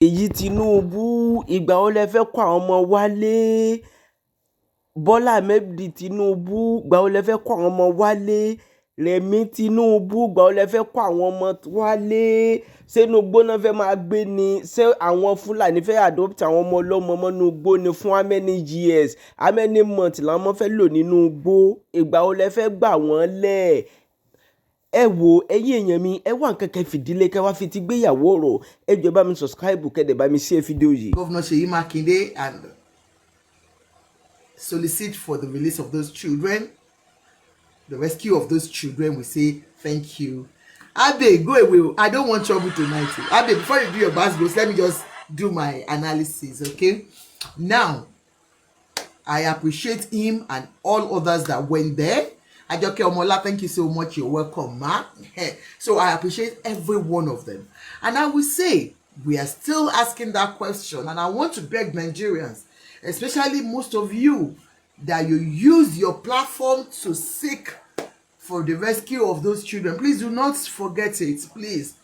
Èyí Tinubu ìgbà wo lẹ fẹ́ kó àwọn ọmọ wálé? Bọ́lá Ahmed Tinubu ìgbà wo lẹ fẹ́ kó àwọn ọmọ wálé? Rẹ̀mí Tinubu ìgbà wo lẹ fẹ́ kó àwọn ọmọ wálé? Ṣé inú igbó náà fẹ́ máa gbé ni? Ṣé àwọn Fúlàní fẹ́ adopt àwọn ọmọ ọlọ́mọ mọ́nú igbó ni fún how many years? How many months làwọn ọmọ fẹ́ lò nínú igbó? Ìgbà wo lẹ fẹ́ gbà wọ́n lẹ̀? Ẹ wo ẹ̀yin èèyàn mi, ẹ wá nǹkan kan fìdílé kẹ́ wá fi ti gbéyàwó ọ̀rọ̀. Ẹ jọ̀ọ́ bá mi subscribe kẹ́dẹ̀ bá mi share fídíò yìí. Governor Seyi Makinde and solicit for the release of those children, the rescue of those children. We say thank you. Abe, go away. I don't want trouble tonight. Abe, before you do your basgos, let me just do my analysis, okay? Now, I appreciate him and all others that went there. Ajoke Omola, thank you so much. You're welcome, ma. So I appreciate every one of them. And I will say, we are still asking that question. And I want to beg Nigerians, especially most of you, that you use your platform to seek for the rescue of those children. Please do not forget it. Please,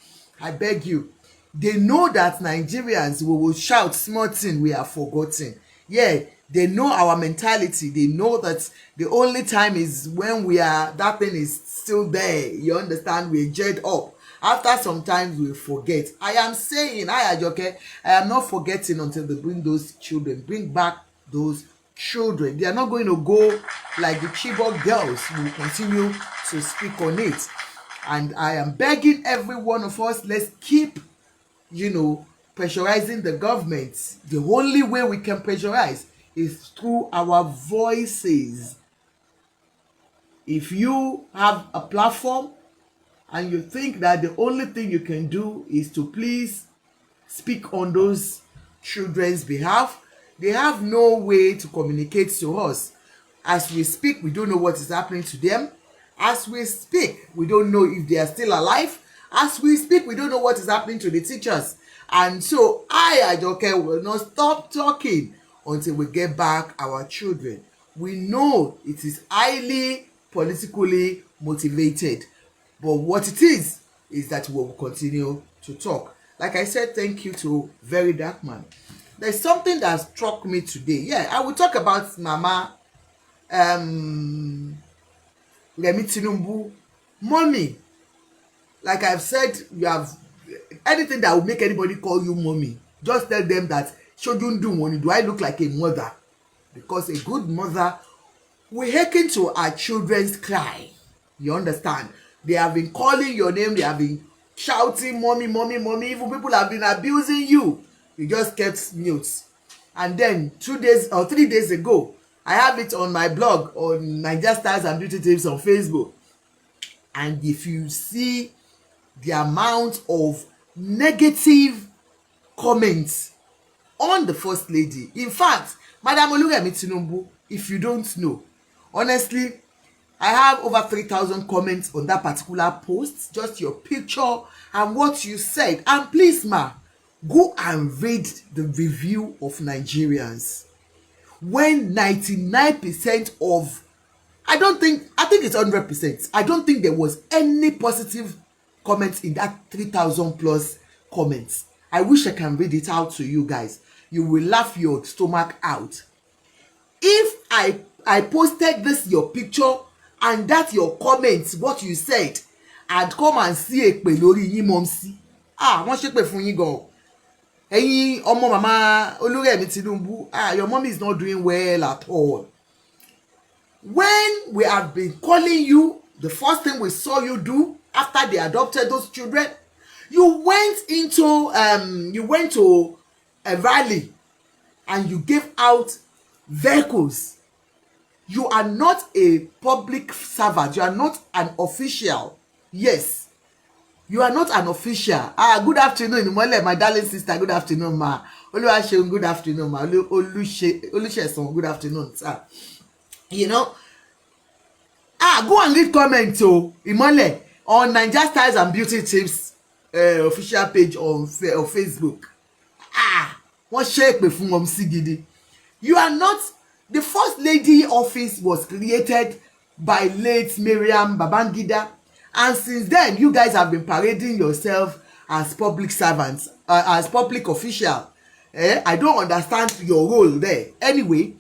I beg you. They know that Nigerians will shout small thing we are forgotten. Yeah, they know our mentality. They know that the only time is when that thing is still there. You understand? We're jet up. After some time, we forget. I am saying, Ajoke, I am not forgetting until they bring those children. Bring back those children. They are not going to go like the Chibok girls. We will continue to speak on it. And I am begging every one of us, let's keep, pressurizing the government. The only way we can pressurize is through our voices. If you have a platform and you think that the only thing you can do is to please speak on those children's behalf, they have no way to communicate to us. As we speak, we don't know what is happening to them. As we speak, we don't know if they are still alive. As we speak, we don't know what is happening to the teachers. And so Ajoke will not stop talking until we get back our children. We know it is highly politically motivated. But what it is that we will continue to talk. Like I said, thank you to Very Dark Man. There's something that struck me today. Yeah, I will talk about Mama Remi Tinubu. Mommy, like I've said, you have anything that will make anybody call you mommy, just tell them that shouldn't do money. Do I look like a mother? Because a good mother will hearken to our children's cry. You understand? They have been calling your name. They have been shouting, mommy, mommy, mommy. Even people have been abusing you. You just kept mute. And then 2 days or 3 days ago, I have it on my blog on Niger Stars and Beauty Tips on Facebook. And if you see the amount of negative comments on the First Lady. In fact, Madam Oluremi Tinubu, if you don't know, honestly, I have over 3,000 comments on that particular post, just your picture and what you said. And please, ma, go and read the review of Nigerians. When 99% of, I think it's 100%. I don't think there was any positive comments in that 3,000 plus comments. I wish I can read it out to you guys. You will laugh your stomach out. If I posted this your picture and that your comments, what you said, and come and see èpè lórí yín mọ́msí. Wọ́n ṣépè fún yín gan. Ẹ̀yin ọmọ mama Olúrẹ̀mí Tinubu, your mommy is not doing well at all. When we have been calling you, the first thing we saw you do after they adopted those children, you went to a rally and you gave out vehicles. You are not a public servant. You are not an official. Yes, you are not an official. Good afternoon, Imole, my darling sister. Good afternoon, ma. Oluwaseun, good afternoon, ma. Olusesun, good afternoon, sir. Go and read comments, Imole, on Niger Stars and Beauty Tips official page on Facebook. Wọ́n ṣe èpè fún mọ̀mísí gidi. You are not. The First Lady office was created by late Mariam Babangida, and since then you guys have been parading yourself as public servants. as public official. I don't understand your role there. Anyway,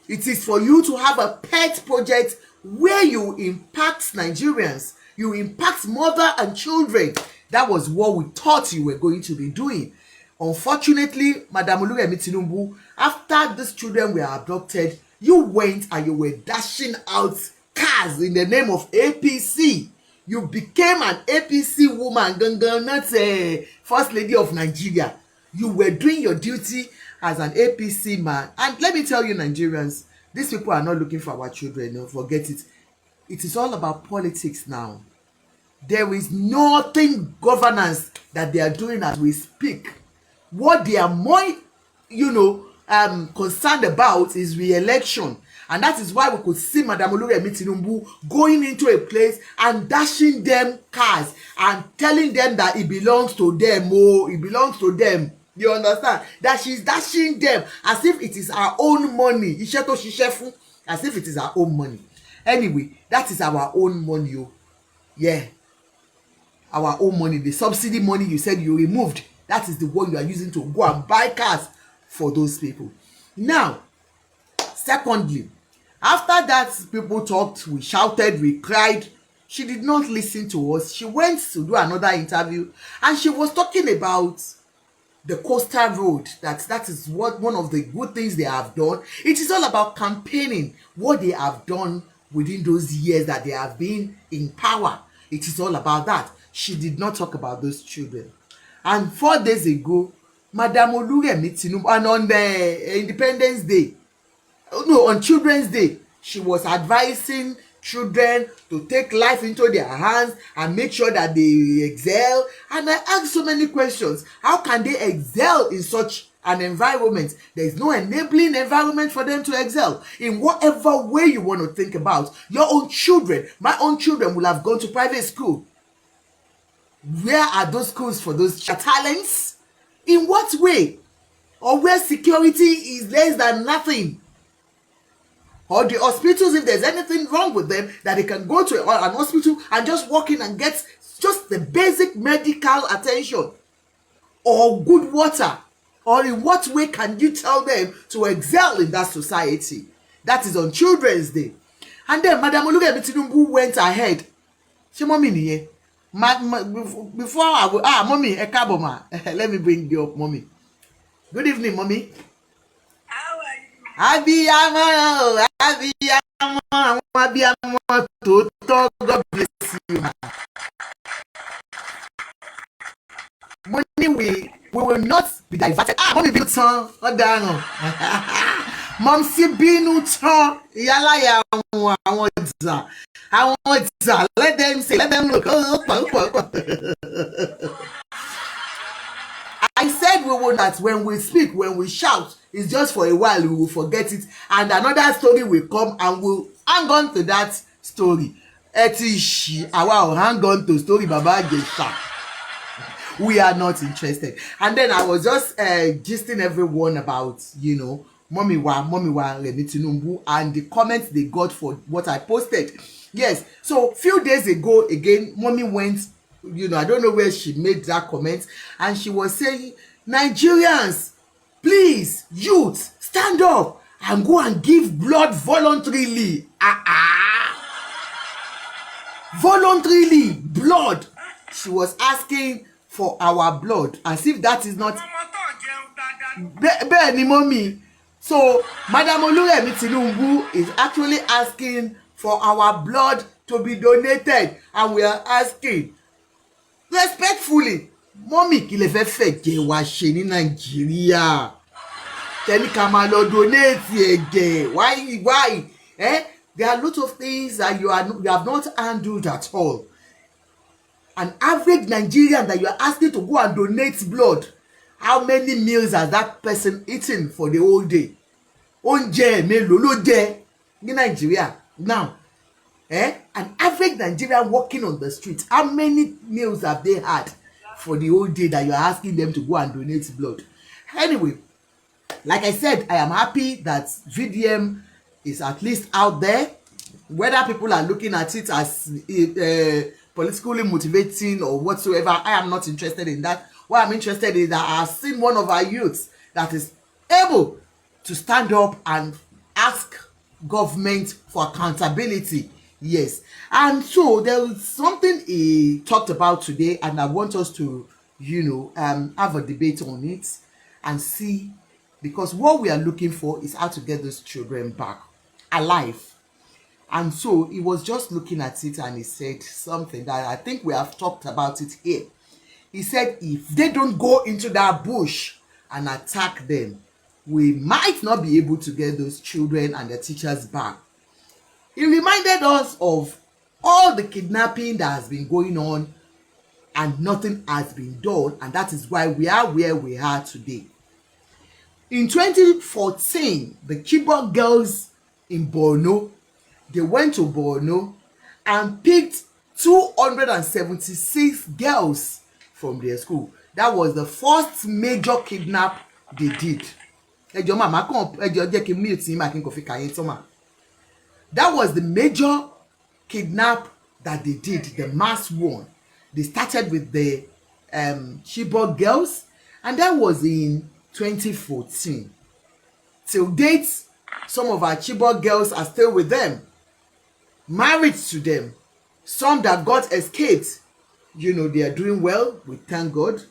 it is for you to have a pet project where you impact Nigerians, you impact mother and children. That was what we thought you were going to be doing. Unfortunately, Madam Oluremi Tinubu, after these children were abducted, you went and you were dashing out cars in the name of APC. You became an APC woman, gangan, not a first lady of Nigeria. You were doing your duty as an APC man. And let me tell you, Nigerians, these people are not looking for our children. No, forget it. It is all about politics now. There is nothing governance that they are doing as we speak. What they are more, concerned about is re-election. And that is why we could see Madam Oluremi Tinubu going into a place and dashing them cars and telling them that it belongs to them. Oh, it belongs to them. You understand? That she's dashing them as if it is our own money. Iṣẹ́ tó ṣiṣẹ́ fún, as if it is our own money. Anyway, that is our own money. Oh. Yeah. Our own money. The subsidy money you said you removed, that is the one you are using to go and buy cars for those people. Now, secondly, after that people talked, we shouted, we cried. She did not listen to us. She went to do another interview and she was talking about the coastal road. That is what one of the good things they have done. It is all about campaigning what they have done within those years that they have been in power. It is all about that. She did not talk about those children. And 4 days ago, Madam Oluremi Tinubu, and on the Independence Day, no, on Children's Day, she was advising children to take life into their hands and make sure that they excel. And I asked so many questions. How can they excel in such an environment? There is no enabling environment for them to excel in whatever way you want to think about. Your own children, my own children will have gone to private school. Where are those schools for those talents? In what way? Or where security is less than nothing? Or the hospitals, if there's anything wrong with them, that they can go to an hospital and just walk in and get just the basic medical attention or good water? Or in what way can you tell them to excel in that society? That is on Children's Day. And then Madam Oluremi Tinubu went ahead. Ṣé mọ́mì nìyẹn? Before I will, mommy, ẹ káàbọ̀ ma. Let me bring you up, mommy. Good evening, mommy. How are you? Abiyamọ, àwọn abiyamọ tòótọ́, God bless you. Money we will not be diverted. Mommy bínú tán, ọ̀daràn. Mọ̀mísí bínú tán, ìyáláyà àwọn ọ̀dà, let them say, let them look. I said we will not, when we speak, when we shout, it's just for a while, we will forget it, and another story will come and we'll hang on to that story. Etishi, àwa ò hang on to story Baba Ijesha. We are not interested. And then I was just gisting everyone about, Mommy wa Remi Tinubu and the comments they got for what I posted. Yes, so few days ago again, Mommy went, I don't know where she made that comment, and she was saying, Nigerians, please, youth, stand up and go and give blood voluntarily. Voluntarily, blood. She was asking for our blood, as if that is not. Bẹ́ẹ̀ ni, mommy. So Madam Oluremi Tinubu is actually asking for our blood to be donated, and we are asking respectfully, mommy, kí lẹ fẹ́ jẹ́ wá ṣe ní Nàìjíríà? Tẹ́lí ká máa lọ donate ẹ̀jẹ̀. Why? There are a lot of things that you have not handled at all. An average Nigerian that you are asking to go and donate blood, how many meals has that person eaten for the whole day? Oúnjẹ mélòó ló jẹ ní Nigeria now? An average Nigerian walking on the street, how many meals have they had for the whole day that you are asking them to go and donate blood? Anyway, like I said, I am happy that VDM is at least out there. Whether people are looking at it as politically motivating or whatsoever, I am not interested in that. what I'm interested in is that I've seen one of our youths that is able to stand up and ask government for accountability. Yes. And so there is something he talked about today, and I want us to, have a debate on it and see, because what we are looking for is how to get those children back alive. And so he was just looking at it and he said something that I think we have talked about it here. He said, if they don't go into that bush and attack them, we might not be able to get those children and their teachers back. He reminded us of all the kidnapping that has been going on and nothing has been done, and that is why we are where we are today. In 2014, the Chibok girls in Borno, they went to Borno and picked 276 girls from their school. That was the first major kidnap they did. That was the major kidnap that they did, the mass one. They started with the Chibok girls, and that was in 2014. Till date, some of our Chibok girls are still with them, married to them. Some that got escaped, they are doing well, we thank God,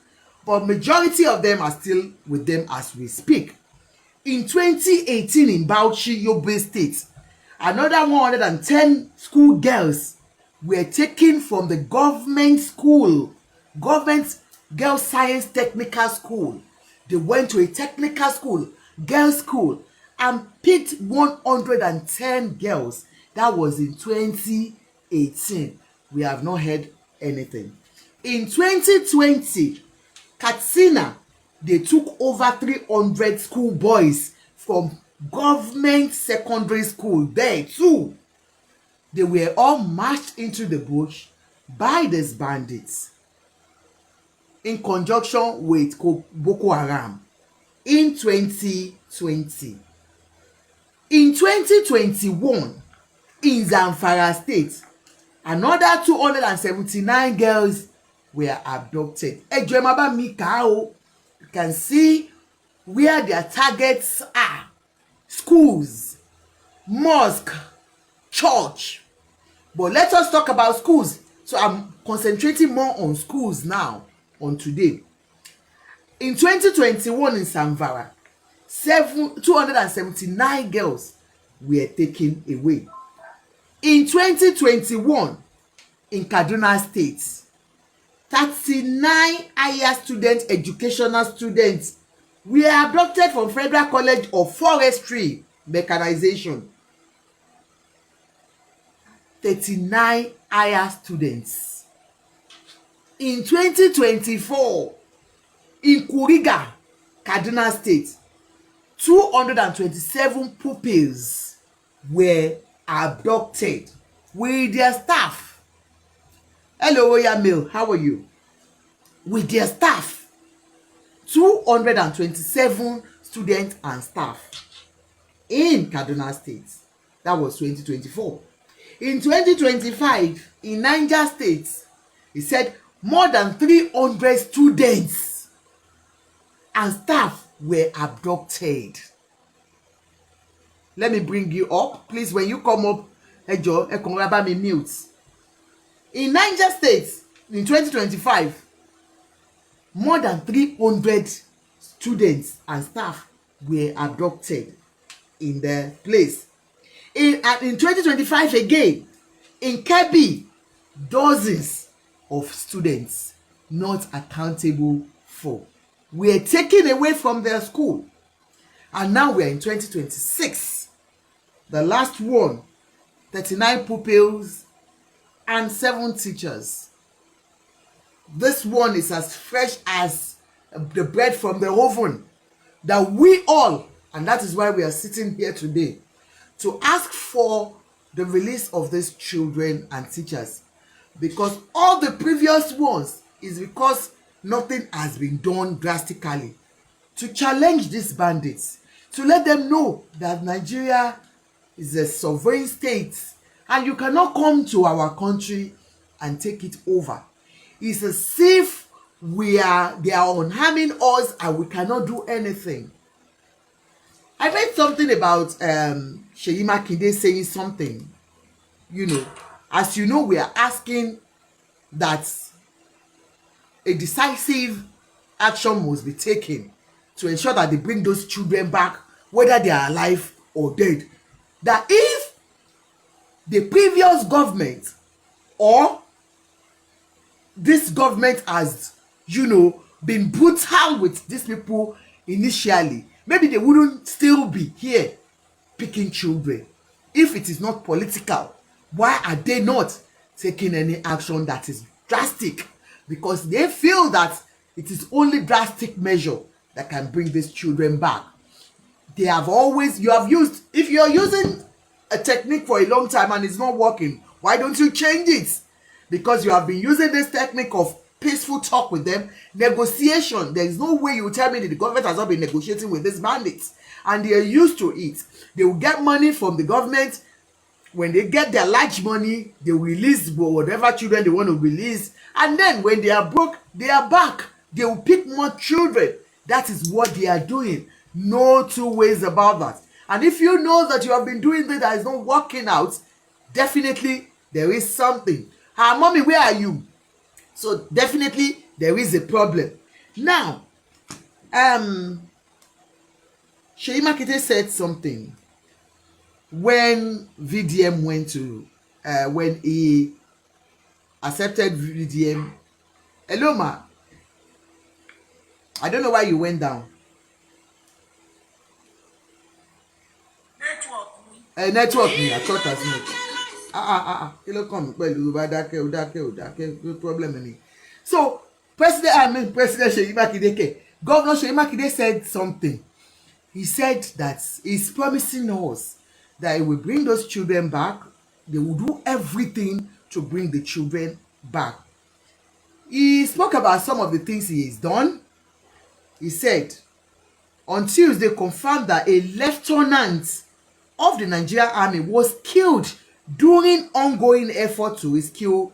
but majority of them are still with them as we speak. In 2018, in Bauchi, Yobe State, another 110 school girls were taken from the government girls science technical school. They went to a technical school, girls school, and picked 110 girls. That was in 2018. We have not heard anything. In 2020, Katsina, they took over 300 school boys from government secondary school there too. They were all marched into the bush by these bandits in conjunction with Boko Haram in 2020. In 2021, in Zamfara State, another 279 girls were abducted. You can see where their targets are: schools, mosque, church. But let us talk about schools. So I'm concentrating more on schools now, on today. In 2021 in Zamfara, 279 girls were taken away. In 2021 in Kaduna State, 39 higher educational students were abducted from Federal College of Forestry Mechanization. 39 higher students. In 2024, in Kuriga, Kaduna State, 227 pupils were abducted with their staff. Hello, Oyamil, how are you? With their staff. 227 students and staff in Kaduna State. That was 2024. In 2025, in Niger State, he said more than 300 students and staff were abducted. Let me bring you up. Please, when you come up, mute. In Niger State, in 2025, more than 300 students and staff were abducted in the place. In 2025 again, in Kebbi, dozens of students not accountable for were taken away from their school. And now we are in 2026. The last one, 39 pupils and 7 teachers. This one is as fresh as the bread from the oven, that we all, and that is why we are sitting here today, to ask for the release of these children and teachers. Because all the previous ones is because nothing has been done drastically to challenge these bandits, to let them know that Nigeria is a sovereign state and you cannot come to our country and take it over. It's as if they are harming us and we cannot do anything. I read something about Seyi Makinde saying something. As you know, we are asking that a decisive action must be taken to ensure that they bring those children back, whether they are alive or dead. That if the previous government or this government has, been brutal with these people initially, maybe they wouldn't still be here picking children. If it is not political, why are they not taking any action that is drastic? Because they feel that it is only drastic measure that can bring these children back. If you're using a technique for a long time and it's not working, why don't you change it? Because you have been using this technique of peaceful talk with them, negotiation. There is no way you will tell me that the government has not been negotiating with these bandits, and they are used to it. They will get money from the government. When they get their large money, they will release whatever children they want to release, and then when they are broke, they are back. They will pick more children. That is what they are doing. No two ways about that. And if you know that you have been doing this that is not working out, definitely there is something. Mommy, where are you? So definitely there is a problem. Now, Seyi Makinde said something when VDM went to when he accepted VDM. Hello, ma. I don't know why you went down. Network me. I thought as much. Kí ló kàn mí pẹ̀lú bá dákẹ́ ò dákẹ́ no problem ni. So President Seyi Makinde, Governor Seyi Makinde said something. He said that he's promising us that he will bring those children back. They will do everything to bring the children back. He spoke about some of the things he has done. He said on Tuesday confirmed that a lieutenant of the Nigerian Army was killed during ongoing effort to rescue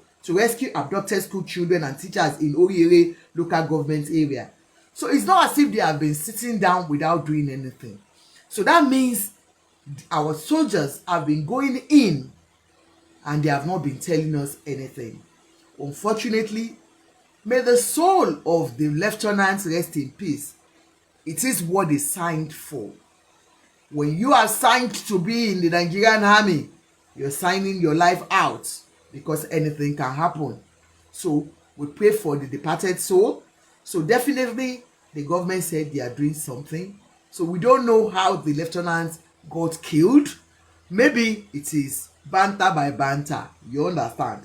abducted school children and teachers in Owerri local government area. So it's not as if they have been sitting down without doing anything. So that means our soldiers have been going in and they have not been telling us anything. Unfortunately, may the soul of the lieutenant rest in peace. It is what they signed for. When you are signed to be in the Nigerian Army, you're signing your life out because anything can happen. So we pray for the departed soul. So definitely the government said they are doing something. So we don't know how the lieutenant got killed. Maybe it is banter by banter. You understand?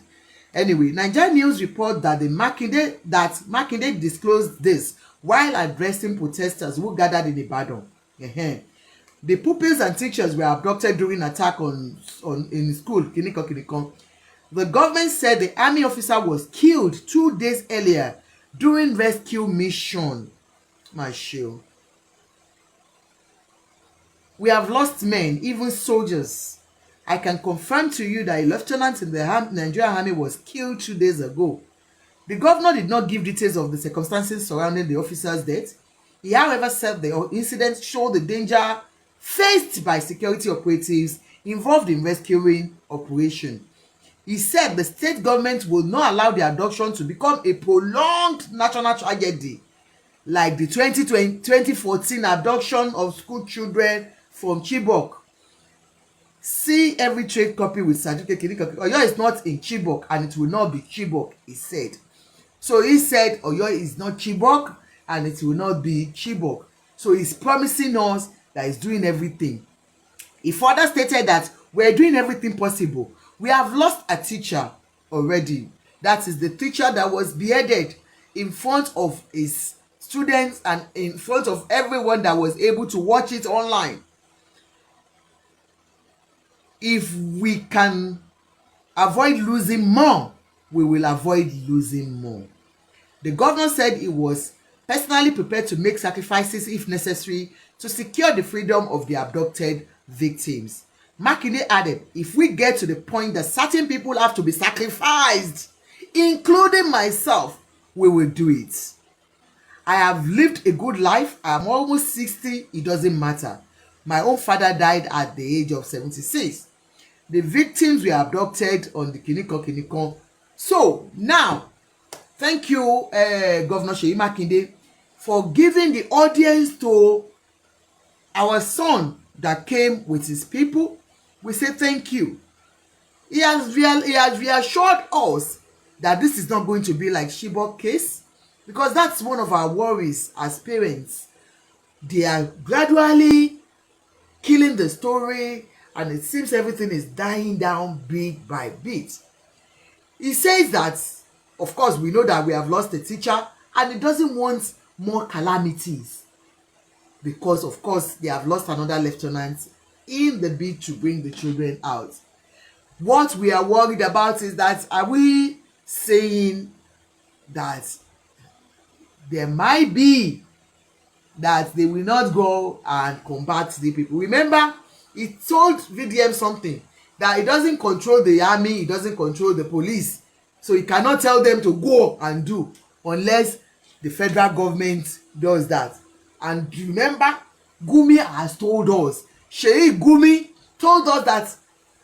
Anyway, Nigerian News report that Makinde disclosed this while addressing protesters who gathered in Ibadan. The pupils and teachers were abducted during attack in school. The government said the army officer was killed 2 days earlier during rescue mission. We have lost men, even soldiers. I can confirm to you that a lieutenant in the Nigerian Army was killed 2 days ago. The governor did not give details of the circumstances surrounding the officer's death. He, however, said the incident showed the danger faced by security operatives involved in rescuing operation. He said the state government will not allow the abduction to become a prolonged national tragedy like the 2014 abduction of school children from Chibok. See every trade copy with certificate. Oyo is not in Chibok and it will not be Chibok, he said. So he said Oyo is not Chibok and it will not be Chibok. So he's promising us that he's doing everything. He further stated that we're doing everything possible. We have lost a teacher already. That is the teacher that was beheaded in front of his students and in front of everyone that was able to watch it online. If we can avoid losing more, we will avoid losing more. The governor said he was personally prepared to make sacrifices if necessary to secure the freedom of the abducted victims. Makinde added, if we get to the point that certain people have to be sacrificed, including myself, we will do it. I have lived a good life. I'm almost 60. It doesn't matter. My own father died at the age of 76. The victims were abducted on the Kinikon. So now, thank you, Governor Seyi Makinde, for giving the audience to our son that came with his people. We say thank you. He has reassured us that this is not going to be like Chibok case, because that's one of our worries as parents. They are gradually killing the story, and it seems everything is dying down bit by bit. He says that, of course, we know that we have lost a teacher, and he doesn't want more calamities because, of course, they have lost another lieutenant in the bid to bring the children out. What we are worried about is that, are we saying that there might be that they will not go and combat the people? Remember, he told VDM something, that he doesn't control the army, he doesn't control the police, so he cannot tell them to go and do unless the federal government does that. And remember, Gumi has told us, Sheyi Gumi told us that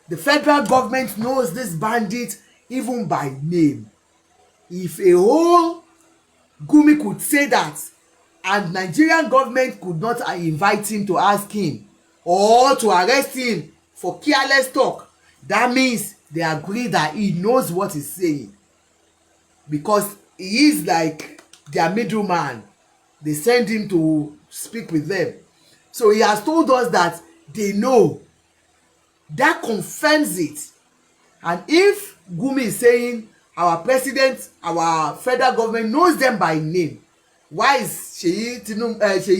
the federal government knows this bandit even by name. If a whole Gumi could say that, and Nigerian government could not invite him to ask him or to arrest him for careless talk, that means they agree that he knows what he's saying, because he is like their middleman. They send him to speak with them. So he has told us that they know. That confirms it. And if Gumi is saying our president, our federal government knows them by name, why is Seyi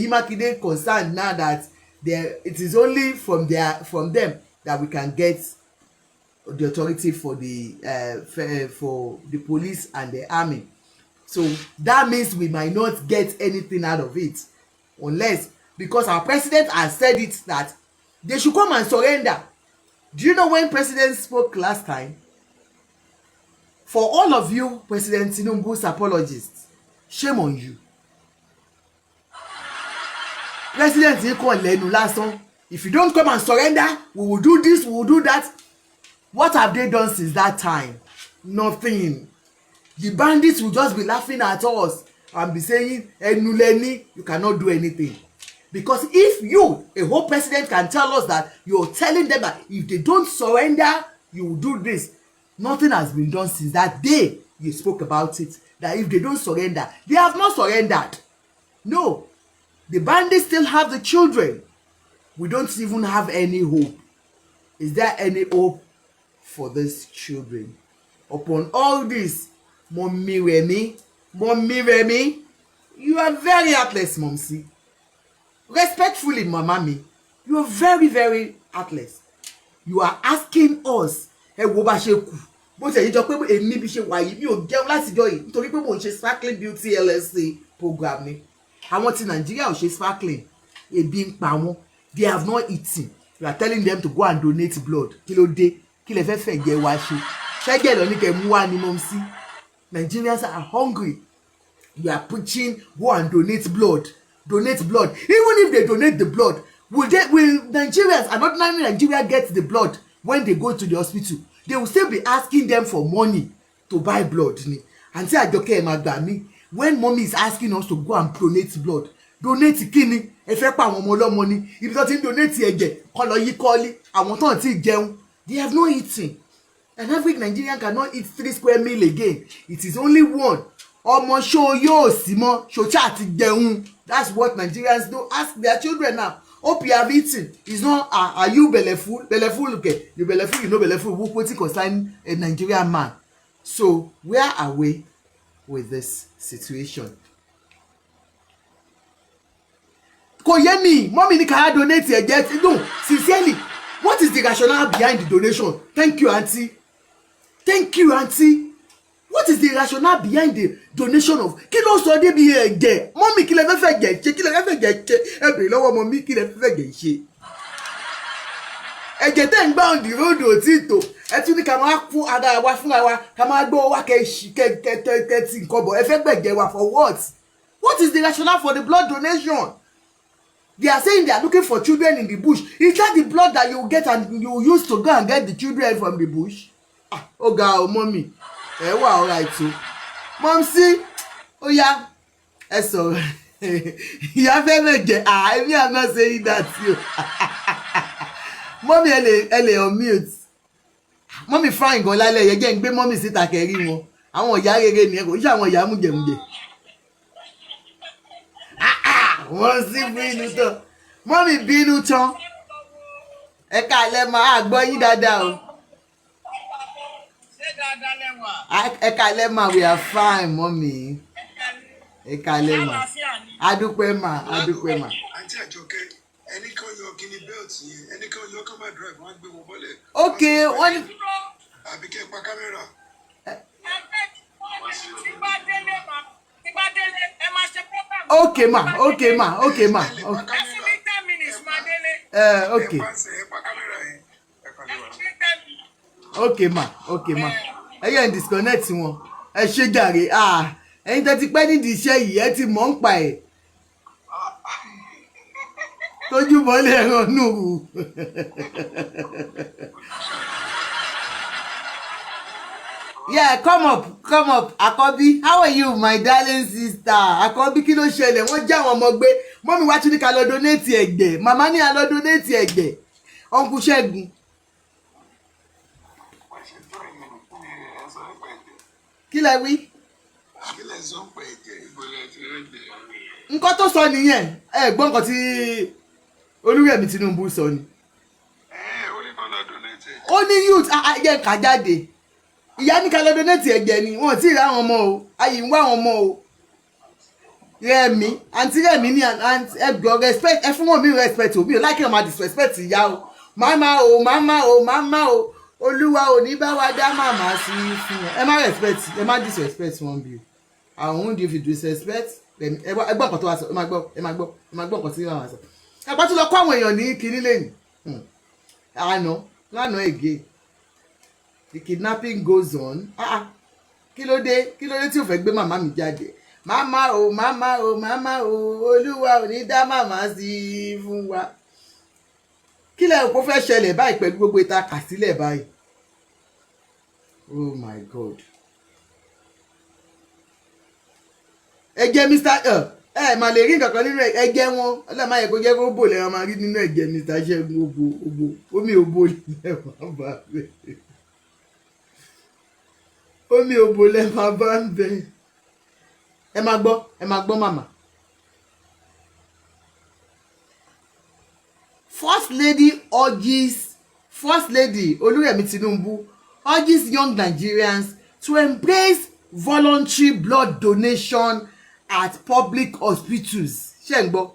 Makinde concerned now that it is only from them that we can get the authority for the police and the army? So that means we might not get anything out of it, unless, because our president has said it, that they should come and surrender. Do you know when president spoke last time? For all of you President Tinubu's apologists, shame on you. President yìí kàn lẹ́nu lásán. If you don't come and surrender, we will do this, we will do that. What have they done since that time? Nothing. The bandits will just be laughing at us and be saying, Enuleni, you cannot do anything. Because if you, a whole president, can tell us that you're telling them that if they don't surrender, you will do this. Nothing has been done since that day you spoke about it. That if they don't surrender, they have not surrendered. No. The bandits still have the children. We don't even have any hope. Is there any hope for these children? Upon all this, Mommy Remy, you are very heartless, Momsi. Respectfully, Mamami, you are very, very heartless. You are asking us, ẹ wo bá ṣe kù, bó ṣe yí jọ pé èmi bí ṣe wà yìí mi ò jẹun láti jọ yìí nítorí pé mò ń ṣe sparkling beauty LLC program ni. Àwọn tí Nàìjíríà ò ṣe sparkling, ebi ń pa wọ́n, they have not eaten. You are telling them to go and donate blood. Kí ló dé? Kí lẹ fẹ́ fẹ̀jẹ̀ wá ṣe? Fẹ́jẹ̀ lọ ní kẹ́ mú wá ní Momsi. Nigerians are hungry. You are preaching, go and donate blood. Donate blood. Even if they donate the blood, will Nigerians and ordinary Nigeria get the blood when they go to the hospital? They will still be asking them for money to buy blood. Aunty Ajoke ẹ má gbà mí, when mommy is asking us to go and donate blood, donate kíni? Ẹ fẹ́ pa àwọn ọmọ ọlọ́mọ ni. Ibi tó ti ń donate ẹ̀jẹ̀ kọ́ lọ yí kọ́lí. Àwọn tó ń tí jẹun, they have no eating. An average Nigerian cannot eat 3 square meal again. It is only one. Ọmọ ṣó yóò sí mọ́, ṣó ṣáà ti jẹun. That's what Nigerians do. Ask their children now. Hope you have eaten. It's not, are you belleful? Belleful, okay. You belleful, you know belleful. What concern a Nigerian man? So, where are we with this situation? Kò yé mi, mommy ní ká donate ẹ̀jẹ̀. No, sincerely, what is the rationale behind the donation? Thank you, auntie. Thank you, auntie. What is the rationale behind the donation of? Kí ló sọ dé bí ẹ̀jẹ̀? Mommy kí lẹ fẹ́ jẹ ṣe? Kí lẹ fẹ́ jẹ ṣe? Ẹ bèrè lọ́wọ́ mommy kí lẹ fẹ́ jẹ ṣe? Ẹ̀jẹ̀ tẹ́ ń gbá on the road ò tí tò. Ẹ tún ní ká máa fún ara wa fúnra wa, ká máa gbọ́ wá kẹ́ ti nǹkan bọ̀. Ẹ fẹ́ gbẹ̀jẹ̀ wa for what? What is the rationale for the blood donation? They are saying they are looking for children in the bush. Is that the blood that you get and you use to go and get the children from the bush? Oh God, mommy. All right too. Mom, see, oh yeah, so you have ever get me, I'm not saying that to you. Mommy, elle on mute. Mommy fine gan lálẹ́ yẹn jẹ́ ń gbé mommy síta kẹrí wọn. Àwọn ìyá rere ni ẹ kò ṣe àwọn ìyá mújẹmújẹ. Wọ́n sì bínú tán. Mommy bínú tán. Ẹ káalẹ́ máa gbọ́ yín dáadáa o. Ẹ káalẹ́ máa, we are fine, mommy. Ẹ káalẹ́ máa. Adúpẹ́ máa. Àǹtí Àjọkẹ́, ẹni kan yọ kíní belt yẹn, ẹni kan yọ kán máa drive, wọ́n á gbé wọn bọ́lẹ̀. Okay, wọ́n ní. Àbíkẹ́ pa kámẹ́rà. Okay ma. Okay. Okay ma. Ẹ yẹn disconnect wọn. Ẹ ṣe jàre. Ẹ̀yin tẹ́ ti pẹ́ nídìí iṣẹ́ yìí, ẹ ti mọ̀ ń pa ẹ̀. Tójú mọ́lẹ̀ ẹ̀rọ nùrù. Yeah, come up. Àkọ́bí, how are you, my darling sister? Àkọ́bí, kí ló ṣẹlẹ̀? Wọ́n já àwọn ọmọ gbé. Mọ́mí wá tún ní ká lọ donate ẹ̀jẹ̀. Màmá ní a lọ donate ẹ̀jẹ̀. Uncle Ṣẹ́gun. Kí lẹ wí? Nǹkan tó sọ nìyẹn. Ẹ gbọ́ nǹkan tí Olúrẹ̀mí Tinubu sọ ni. Ó ní youth ayé ká jáde. Ìyá ní ká lọ donate ẹ̀jẹ̀ ni wọ́n ti rí àwọn ọmọ o, ayé ń wá àwọn ọmọ o. Rẹ̀mí, àǹtí Rẹ̀mí ní ẹgbẹ́ respect, ẹ fún wọn mi respect o, mi ò láìkí ọmọ disrespect ìyá o. Màmá o, Olúwa ò ní bá wa dá màmá sí fún wọn. Ẹ má respect, ẹ má disrespect wọn bí o. Àwọn oúnjẹ if you disrespect, ẹ gbọ́ nǹkan tó wá sọ, ẹ má gbọ́ nǹkan tí wọ́n wá sọ. Ẹ pàtó lọ kọ́ àwọn èèyàn ní kinní lẹ́yìn. Lánàá ègé. The kidnapping goes on. Kí ló dé tí ò fẹ́ gbé màmá mi jáde? Màmá o, Olúwa ò ní dá màmá sí fún wa. Kí lẹ kó fẹ́ ṣẹlẹ̀ báyìí pẹ̀lú gbogbo ìta kà sílẹ̀ báyìí? Oh my God. Ẹ̀jẹ̀ Mr. Mà lè rí nǹkan kan nínú ẹ̀jẹ̀ wọn. Ọlọ́run máa yẹ kó jẹ́ kó bò lẹ́wọ̀n máa rí nínú ẹ̀jẹ̀ Mr. Ṣẹ́gun obo. Omi òbò lẹ́wọ̀n bá bẹ̀. Omi òbò lẹ́wọ̀n bá ń bẹ̀. Ẹ máa gbọ́ màmá. First Lady Olúrẹ̀mí Tinubu urges young Nigerians to embrace voluntary blood donation at public hospitals. Ṣé ń gbọ́?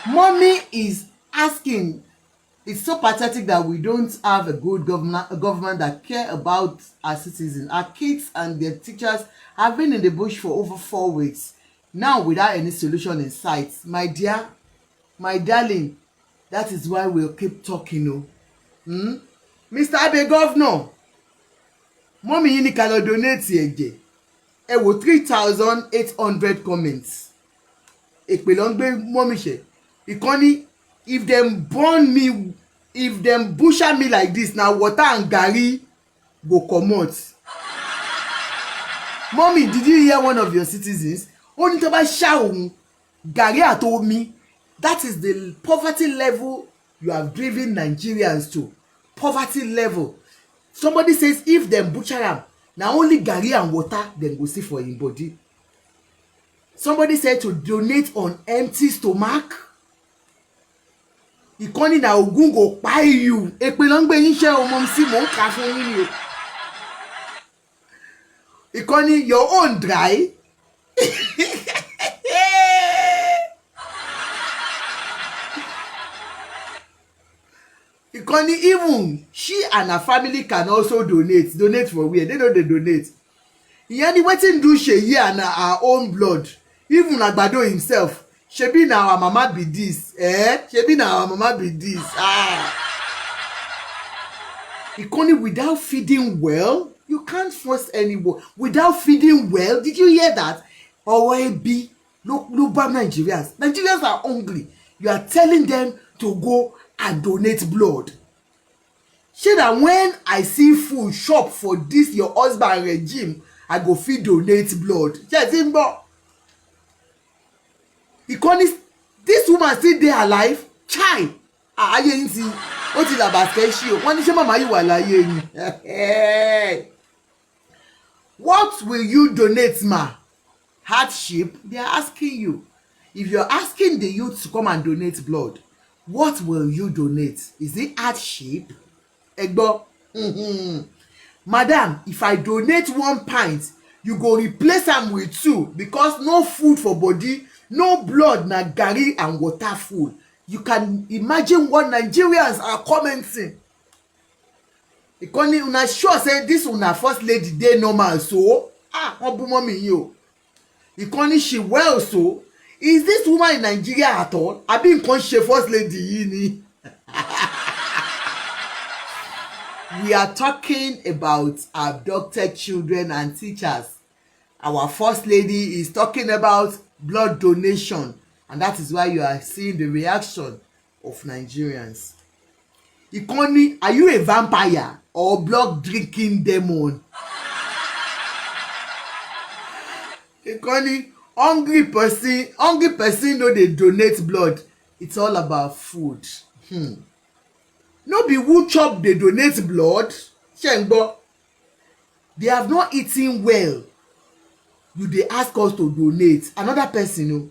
Mommy is asking, it's so pathetic that we don't have a good government that care about our citizens. Our kids and their teachers have been in the bush for over 4 weeks now without any solution in sight. My dear, my darling, that is why we'll keep talking. Mr. Abe Governor, Mommy yìí ní ká lọ donate ẹ̀jẹ̀. Ẹ wò 3,800 comments. Èpè ló ń gbé Mommy ṣe. Ìkànnì, if them butcher me like this, na water and garri go comot. Mommy, did you hear one of your citizens? Ó ní tó bá ṣá òun garri àti omi. That is the poverty level you have driven Nigerians to. Poverty level. Somebody says if them butcher am, na only garri and water dem go see for im body. Somebody said to donate on empty stomach. Ìkànnì na ogun go pa you. Èpè ló ń gbé yín ṣe ọmọ sí mò ń kà fún yín ni o. Ìkànnì your own dry. Ìkànnì even she and her family can also donate. Donate for where? They know they donate. Ìyẹn ni wetin do Seyi and her own blood. Even Agbado himself. Shebi na our mama be this. Shebi na our mama be this. Ìkànnì without feeding well. You can't force anyone without feeding well. Did you hear that? Ọ̀rọ̀ ebi ló bá Nigerians. Nigerians are hungry. You are telling them to go and donate blood. Shey that when I see food shop for this your husband regime, I go fit donate blood. Ṣé ti ń gbọ́? Ìkànnì this woman still dey alive? Chai! Ayé yín ti ó ti làbàkẹ́ ṣí o. Wọ́n ní ṣé màmá yìí wà láyé yín? What will you donate, ma? Hardship? They are asking you. If you're asking the youth to come and donate blood, what will you donate? Is it hardship? Egbo? Madam, if I donate 1 pint, you go replace am with 2 because no food for body, no blood, na garri and water food. You can imagine what Nigerians are commenting. Ìkànnì una sure say this una first lady dey normal so? Wọ́n bú mọ́mì yìí o. Ìkànnì she well so? Is this woman in Nigeria at all? Àbí nǹkan ṣe first lady yìí ni? We are talking about abducted children and teachers. Our first lady is talking about blood donation, and that is why you are seeing the reaction of Nigerians. Ìkànnì, are you a vampire or blood drinking demon? Ìkànnì, hungry person no dey donate blood. It's all about food. No be who chop dey donate blood. Ṣé ń gbọ́? They have not eaten well. You dey ask us to donate. Another person o.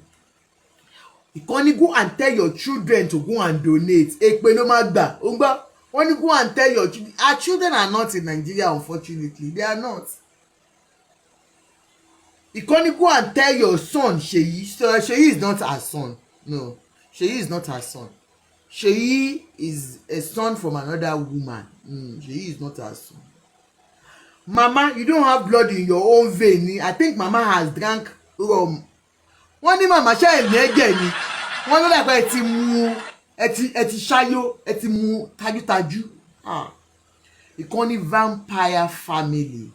Ìkànnì, go and tell your children to go and donate. Èpè ló máa gbà. Ó ń gbọ́? Wọ́n ní go and tell your children. Our children are not in Nigeria, unfortunately. They are not. Ìkànnì, go and tell your son Seyi. So Seyi is not her son. No, Seyi is not her son. Seyi is a son from another woman. Seyi is not her son. Mama, you don't have blood in your own vein. I think mama has drank rum. Wọ́n ní mama ṣe ẹ̀mí ẹ̀jẹ̀ ni. Wọ́n ló dàgbà ẹ ti mu ẹ ti ṣáyó ẹ ti mu tajútajú. Ìkànnì vampire family.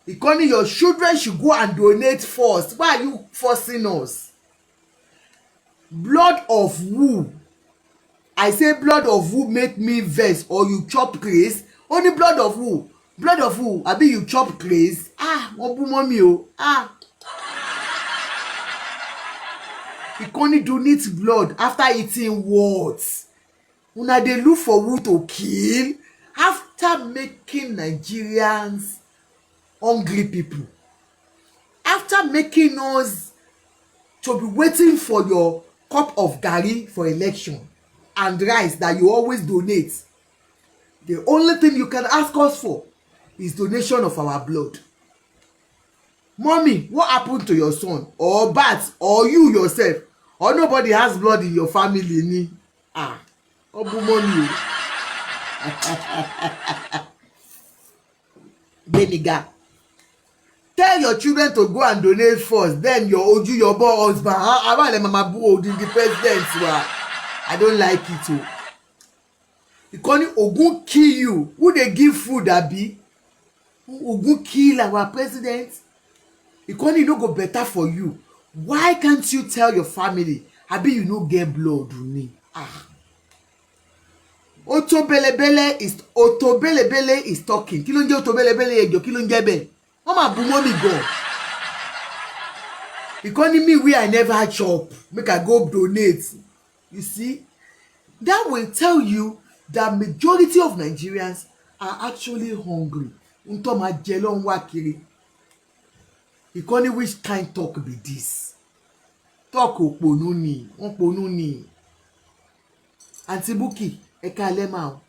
Ìkànnì, your children should go and donate first. Why are you forcing us? Blood of who? I say blood of who make me vex or you chop craze? Only blood of who? Blood of who? Abi you chop craze? Wọ́n bú mọ́ mi o. Ìkànnì donate blood after eating what? Una dey look for who to kill after making Nigerians hungry people. After making us to be waiting for your cup of garri for election and rice that you always donate. The only thing you can ask us for is donation of our blood. Mommy, what happened to your son or Bat or you yourself? Or nobody has blood in your family ni? Obu mommy. Beniga. Tell your children to go and donate first, then your oju your boy husband. Abale mama bu the president wa. I don't like it o. Ìkànnì, Ogun kill you. Who dey give food abi? Ogun kill our president. Ìkànnì, no go better for you. Why can't you tell your family abi you no get blood ni? Otobelebele is talking. Kí ló ń jẹ́ Otobelebele ẹjọ́? Kí ló ń jẹ́ bẹ́ẹ̀? Wọ́n máa bú mọ́ mi gan. Ìkànnì, me wey I never chop, make I go donate. You see, that will tell you that majority of Nigerians are actually hungry. Ntọ́ máa jẹ ló ń wá kiri. Ìkànnì, which kind talk be this? Talk òpònú ni, wọ́n ponú ni. Aunty Bukky, ẹ káalẹ́ mà o.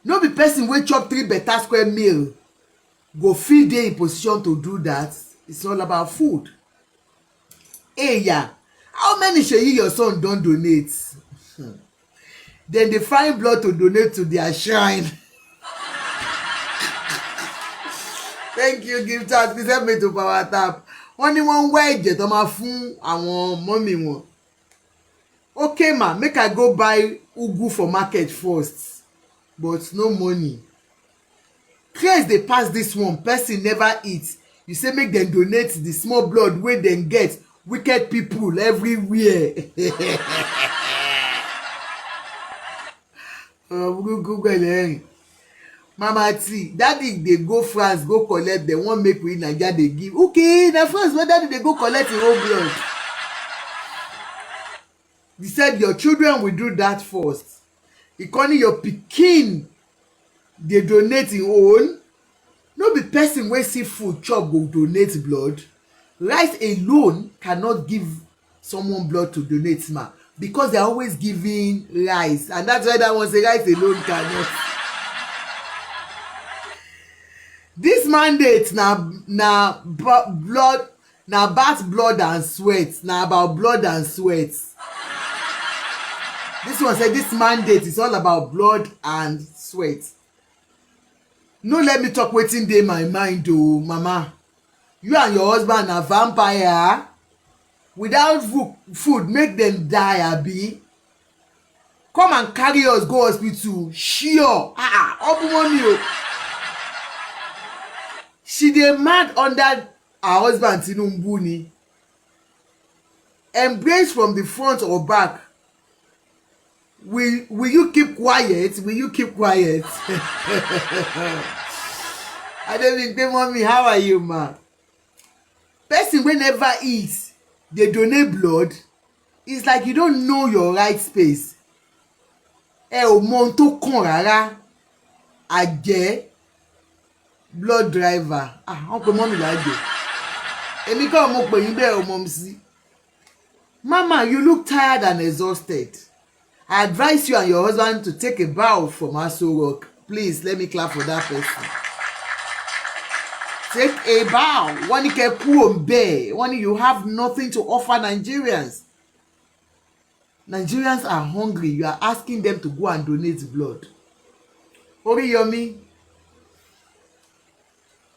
No be person wey chop 3 better square meal go fit dey in position to do that. It's all about food. How many Seyi your son don donate? Then they find blood to donate to their shrine. Thank you, give chat. Please help me to power tap. Wọ́n ní wọ́n ń wá ẹ̀jẹ̀ tó máa fún àwọn mọ́mì wọn. Okay ma, make I go buy ugu for market first. but no money. Craze dey pass this one, person never eat. You say make dem donate the small blood wey dem get. Wicked people everywhere. Burúkú pẹ̀lẹ́rìn. Mama T, daddy dey go France go collect, dem wan make we Naija dey give. Okay, na France wey daddy dey go collect im own blood. You said your children will do that first. Ikoni your pikin dey donate im own. No be person wey see food chop go donate blood. Rice alone cannot give someone blood to donate ma, because they are always giving rice, and that's why that one say rice alone cannot. This mandate na blood, na about blood and sweat, na about blood and sweat. This one say this mandate is all about blood and sweat. No let me talk wetin dey my mind o, mama. You and your husband na vampire. Without food make dem die abi. Come and carry us go hospital sure. Obumomi o. She dey mad under her husband Tinubu ni. Embrace from the front or back. Will you keep quiet? Will you keep quiet? I don't think, mommy, how are you, ma? Person wey never eat dey donate blood. It's like you don't know your right space. Ẹ ò mọ ohun tó kàn rárá. Àjẹ́ blood driver. Wọ́n pe mọ́mì lájẹ̀. Èmi kọ́ mo pè yín bẹ́ẹ̀ o, mọ́mísí. Mama, you look tired and exhausted. I advise you and your husband to take a bow from Aso Rock. Please, let me clap for that person. Take a bow. Wọ́n ní kẹ́ kú òǹbẹ́. Wọ́n ní you have nothing to offer Nigerians. Nigerians are hungry. You are asking them to go and donate blood. Oriyomi,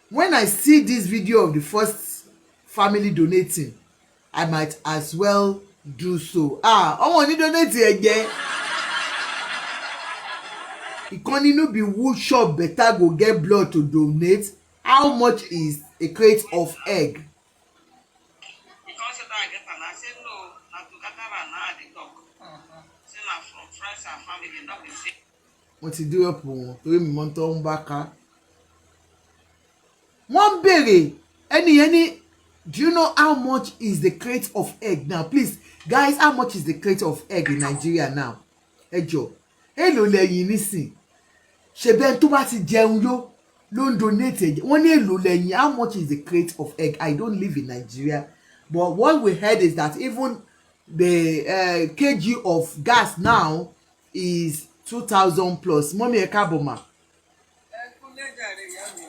when I see this video of the first family donating, I might as well do so. Ọmọ ní donate again. Ìkànnì no be who shop better go get blood to donate. How much is a crate of egg? Wọ́n ti dúró pọ̀ wọ́n torí mi mọ́ tó ń bá ká. Wọ́n béèrè ẹni do you know how much is the crate of egg now? Please, guys, how much is the crate of egg in Nigeria now? Ẹ jọ̀ọ́, èlò lẹ́yìn nísìn. Ṣebẹ́ tó bá ti jẹun ló ń donate. Wọ́n ní èlò lẹ́yìn. How much is the crate of egg? I don't live in Nigeria, but what we heard is that even the kg of gas now is 2,000 plus. Mommy ẹ káàbọ̀ ma.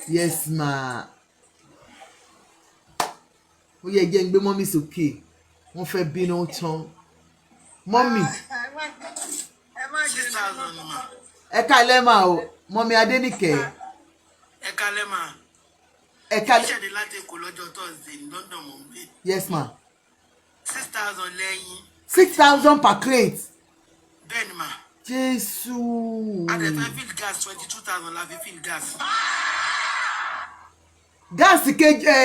Yes ma. Ó yẹ jẹ́ ń gbé mọ́mí sókè. Wọ́n fẹ́ bínú tán. Mọ́mí. Ẹ káalẹ́ ma o. Mọ́mí Adéníkẹ́. Ẹ káalẹ́ ma. Ẹ káalẹ́. Ìṣẹ̀dẹ̀ láti Èkó lọ́jọ́ Thursday ní London mo ń gbé. Yes ma. 6,000 lẹ́yìn. 6,000 per crate. Bẹ́ẹ̀ni ma. Jésù. Adẹ̀fẹ́ fill gas 22,000 la fi fill gas. Gáàsì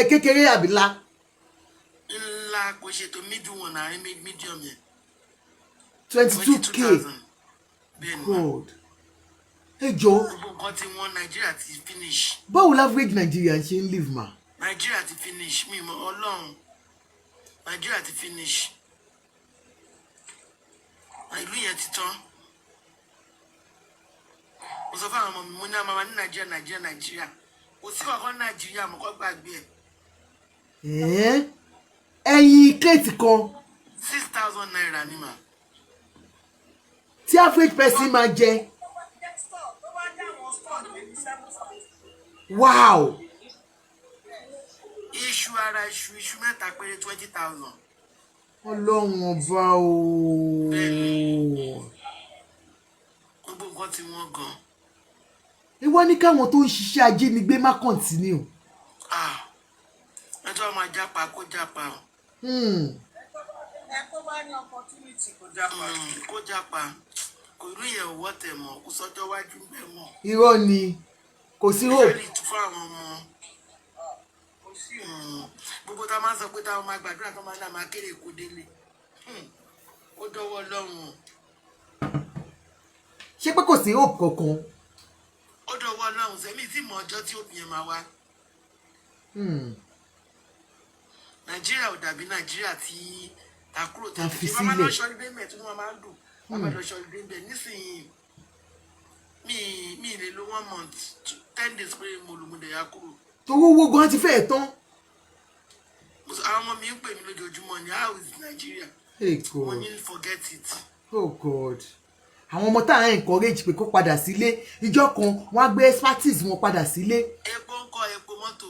kékeré àbílá. Ńlá kò ṣètò medium one àárín medium yẹn. 22,000. Bẹ́ẹ̀ni ma. God. Ẹ jọ̀ọ́. Gbogbo nǹkan tí wọ́n Nàìjíríà ti finish. Báwo l'average Nigerian ṣe ń live ma? Nàìjíríà ti finish. Mi mọ̀ Ọlọ́run. Nàìjíríà ti finish. Ìlú yẹn ti tán. Mo sọ fún àwọn ọmọ mi, mo ní àwọn ọmọ ní Nàìjíríà. Kò sí kankan Nàìjíríà mo kọ́ gbàgbé ẹ̀. Ẹyin crate kan. 6,000 naira ni mà. Tí average person máa jẹ. Wow. Iṣu mẹ́ta péré 20,000. Ọlọ́run ọba o. Gbogbo nǹkan tí wọ́n gan. Ìwọ ní káwọn tó ń ṣiṣẹ́ ajínigbé má continue. Ẹjọ́ máa jápa kó jápa o. Ẹ tó bá ní opportunity kó jápa. Kó jápa. kò rí yẹn ò wọ́tẹ̀ mọ́ kò sọ́jọ́ wájú bẹ́ẹ̀ mọ́. irọ́ ni kò sí hope. ṣáàlì tún fún àwọn ọmọ kò sí gbogbo tá a máa ń sọ pé táwọn máa gbàdúrà tó máa ń dá máa kéré kó délé ó dọ́wọ́ Ọlọ́run. ṣé pé kò sí hope kankan. ó dọ́wọ́ Ọlọ́run sẹ́mi tí mọ ọjọ́ tí òbí yẹn máa wá. Nàìjíríà ò dàbí Nàìjíríà tí takuro Ta fi tí bàbá lọ sílẹ̀. ṣọlí bẹ́ẹ̀ tí wọ́n máa ń dùn bàbá lọ ṣọlí bẹ́ẹ̀ nísìnyí mi lè lo 1 month 10 days pé mo lù mú dẹ̀ yá kúrò. torí owó gan ti fẹ́ẹ̀ tán. àwọn ọmọ mi ń pè mí lójoojúmọ́ ní how is Nigeria. Hey mo God. ní forget it. Oh God. àwọn ọmọ tá à ń encourage pé kó padà sílé ìjọ kan wọ́n á gbé expertise wọn padà sílé. epo ń kọ epo mọ́tò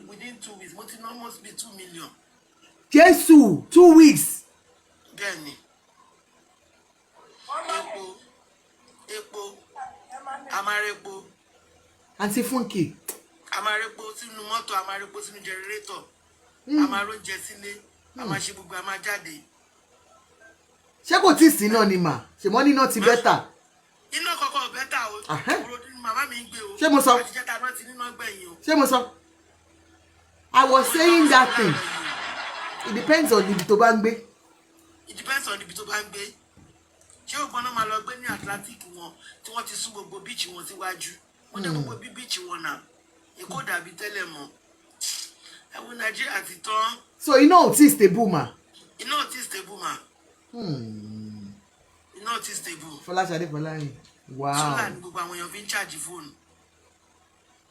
within 2 weeks mo ti ná almost be 2 million. Jésù 2 weeks. bẹ́ẹ̀ ni epo amarepo àǹtí Fúnkì. amarepo sínú mọ́tò amarepo sínú jẹrẹrétọ̀ amaróúnjẹ sílé amáṣe gbogbo amájáde. ṣé kò tí ì sí náà ni mà ṣèmọ́ níná ti bẹ́tà. iná kọ́kọ́ bẹ́tà o màmá mi ń gbé o. ṣé mo sọ. àtijọ́ta náà ti níná gbẹ̀yìn o. ṣé mo sọ. I was saying that thing. It depends on ibi tó bá ń gbé. It depends on ibi tó bá ń gbé. ṣé ògbọ́n náà máa lọ gbé ní Atlantic wọn tí wọ́n ti sún gbogbo beach wọn síwájú wọ́n jẹ́ gbogbo beach wọn náà Èkó dàbí tẹ́lẹ̀ mọ́ ẹ̀wọ̀n Nàìjíríà ti tán. So iná ò tí ì stable mà. iná ò tí ì stable mà. iná ò tí ì stable. Fọláṣadé Fọláyìn. Wow. solar ni gbogbo àwọn èèyàn fi ń charge fóònù.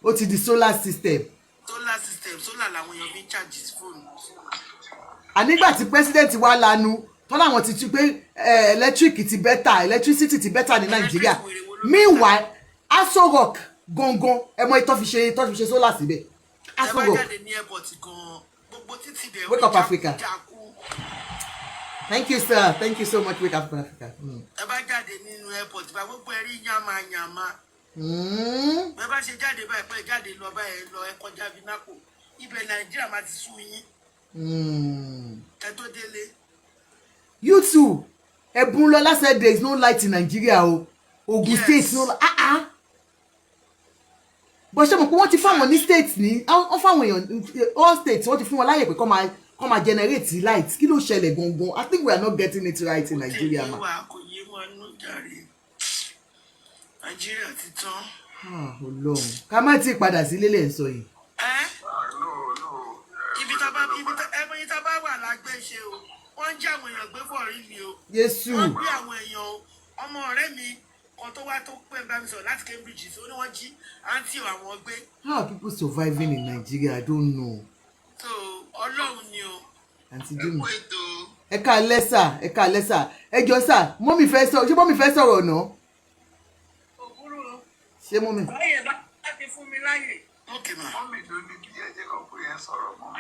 ó ti di solar system. solar làwọn èèyàn fi ń charge fóònù. ànígbà tí president wa lanu tọ́lá àwọn ti tú pé electricity ti bẹ́tà ní Nàìjíríà. Meanwhile Aso Rock gangan ẹ mọ ìtọ́ fi ṣe solar síbẹ̀. Aso Rock. ẹ bá jáde ní airport gan gbogbo títì bẹ̀rẹ̀ Wake Up Africa. Thank you sir, thank you so much Wake Up Africa. ẹ bá jáde nínú airport bá gbogbo ẹrí yàmàyàmà. ẹ bá ṣe jáde báyìí pé jáde lọ báyìí lọ ẹ kọjá bínákò ibẹ̀ Nàìjíríà máa ti sú yín. ẹ tó délé. You too Ebunlola said there is no light in Nigeria o. Ogun State no bó ṣe mọ̀ pé wọ́n ti fáwọn ní state ní wọ́n fáwọn èèyàn all states wọ́n ti fún wọn láyè pé kọ́ máa generate light kí ló ṣẹlẹ̀ gangan. I think we are not getting it right in Nigeria ma. kò yé wọn nú jàre Nàìjíríà ti tán. Ọlọ́run ká má tí ì padà sí lélẹ̀ ń sọ yìí. ibi tá a bá wà lágbẹ́ ṣe o wọ́n ń jẹ́ àwọn èèyàn gbé fọ̀rí mi o. Jésù. wọ́n gbé àwọn èèyàn o ọmọ ọ̀rẹ́ mi kan tó wá tó pẹ́ bá mi sọ̀rọ̀ láti Cambridge ó ní wọ́n jí àǹtí àwọn gbé. How are people surviving in Nigeria? I don't know. so Ọlọ́run ni o. Àǹtí Jimmy ẹ ká lẹ́sà ẹ jọ sà mọ́mì fẹ́ sọ̀rọ̀ náà. òwúrò ṣé mọ́mì. báyẹn bá ti fún mi láyè. ókè mà. mọ́mì ló ní kí ẹ jẹ́ kó pé ẹ sọ̀rọ̀ mọ́.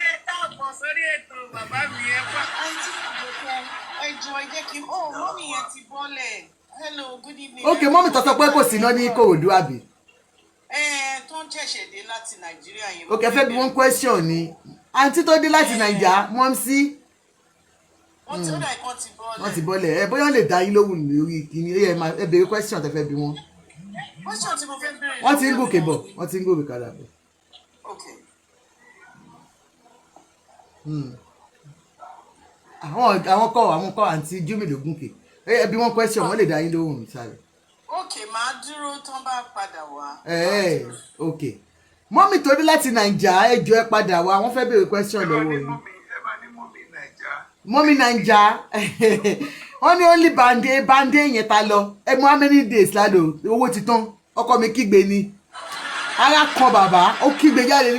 ẹ káàbọ̀ sórí ètò bàbá mi ẹ pa. àǹtí ìgbòkan ẹjọ́ ẹ jẹ́ kí mọ́mì yẹn ti bọ́lẹ̀. Hello, good evening. Okay, mọ́mì tó sọ pé kò sí náà ní Ìkòròdú àbí. Tó ń ṣẹ̀ṣẹ̀ dé láti Nàìjíríà yẹn. Okay, fẹ́ bí one question ni àǹtí tó dé láti Nàìjà mọ́mísí. wọ́n ti ọ̀dà ìkan ti bọ́lẹ̀. wọ́n ti bọ́lẹ̀ ẹ bóyá lè dá yín lóhùn lórí kìíní ẹ béèrè question tẹ́ fẹ́ bí wọ́n. question tí mo fẹ́ bẹ̀rẹ̀. wọ́n ti ń gòkè bọ̀ wọ́n ti ń gòkè kadà bọ̀. Okay. àwọn kọ́ àǹtí Júmi ló gùnkè ẹ bí wọ́n question wọ́n lè dá yín lóhùn sáré. Okay, màá dúró tán bá padà wá. Okay mọ́mì tó dé láti Nàìjà ẹ jọ̀ọ́ ẹ padà wá wọ́n fẹ́ béèrè question lọ́wọ́ yín. mọ́mì Nàìjà wọ́n ní only bande yẹn ta lọ ẹ mú how many days lálò owó ti tán ọkọ mi kígbe ni ara kan bàbá ó kígbe jáde ní